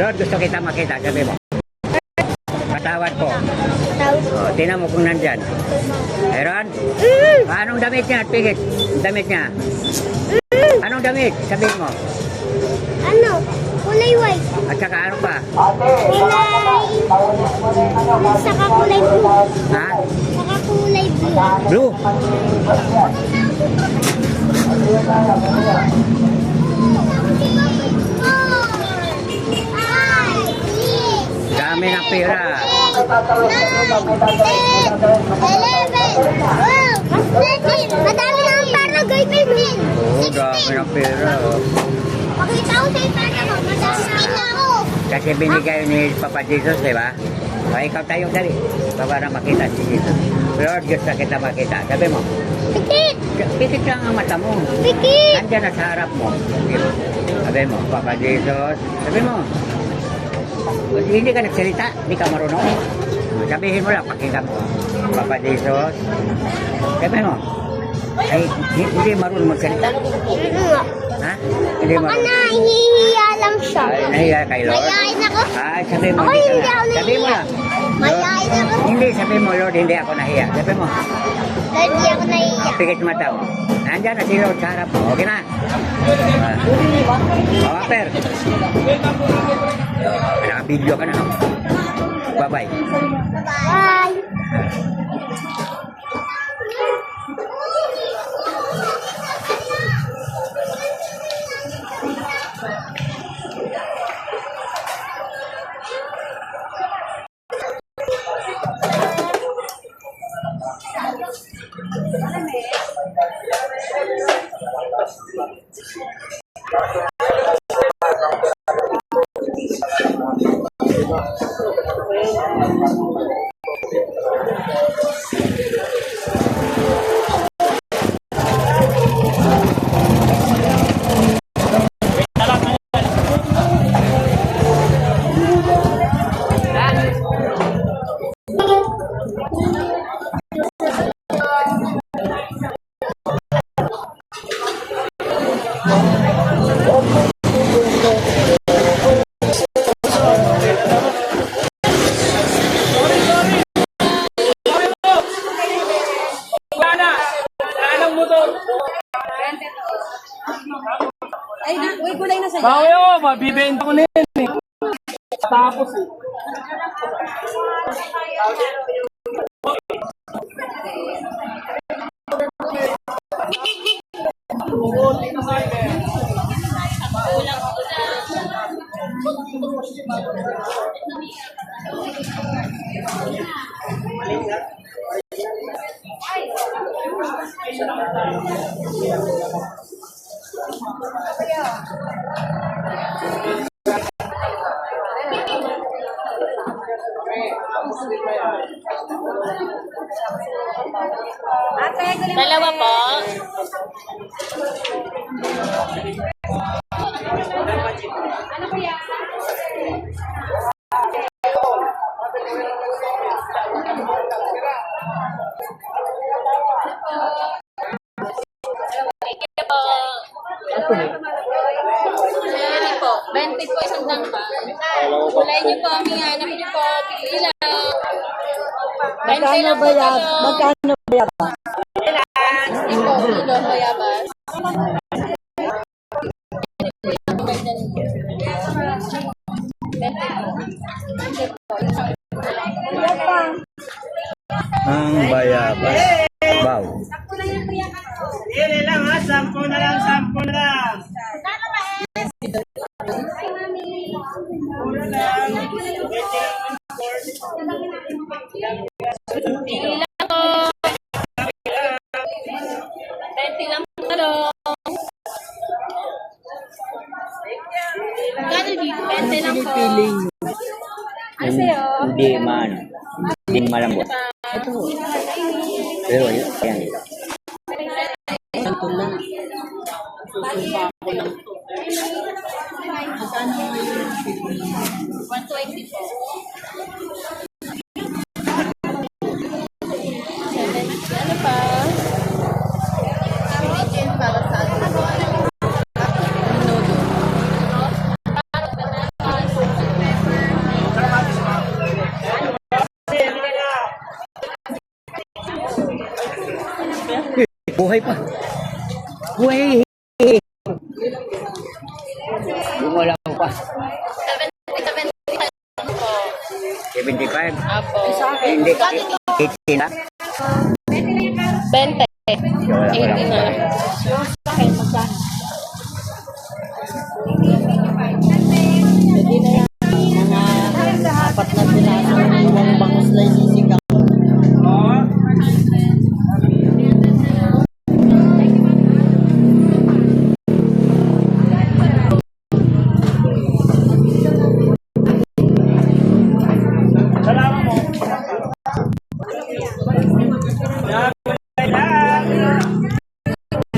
Lord, gusto kita makita. Sabi mo. Patawad po. O, tinan mo kung nandyan. Meron? Anong damit niya? Pigit. Damit niya. Anong damit? Sabihin mo. Ano? Kulay white. At saka ano pa? Saka kulay blue. Ha? Saka kulay blue. Blue? Dami ng pera. 9, 10, 11, 12, 13. Madami na ang pera, girlfriend. Oo, dami ng pera. Pakita ko sa pera mo. Madami na ako. Kasi binigay ni Papa Jesus, di ba? O, ikaw tayong dali. Para makita si Jesus. Lord, gusto kita makita. Sabi mo. Pikit. Pitik lang ang mata mo. Pikit. Nandiyan na sa harap mo. Sabi mo, Papa Jesus. Sabi mo. Hindi ka nagsalita, hindi ka marunong. Sabihin mo lang, pakinggan mo. Papa Jesus. Sabi mo. Ay, hindi marunong magsalita. Ha? Hindi Baka marunong. nahihiya lang siya. Ay, nahiya kay Lord. Mayayain ako. Ay, sabi mo. Ako hindi ako Sabi mo nahiya. lang. Mayayain ako. Hindi, sabi mo, Lord, hindi ako nahiya. Sabi mo. Lord, hindi ako nahiya. Pikit mata mo. Nandyan na si Lord sa harap mo. Okay na? Per. Naka-video ka na. Bye-bye. Bye. Ay, uy, gulay na sa'yo. Bayo, mabibenta ko na yun eh. Tapos eh. Dalawa po. Sorry po. 20 po isang tangka. Kulay niyo po, hanap niyo po. Pili lang. 20 lang po kayo. Magkano bayabas? Ito, kilo bayabas. Ang bayabas. Wow. Hindi lang ha, 10 na lang, 10 na lang. Pili lang po. 20 lang po kayo. Magkano dito? 20 lang po. Ano sa'yo? Hindi man. Hindi malambot. Pero yun, ayan. Ito lang. Magkano? 120 po. Ano pa? Para sa atin. Buhay pa. Buhay. Bumala ko pa. 75. Apo. Hindi. 80 na. 20. Wala, wala, 80 na. wala.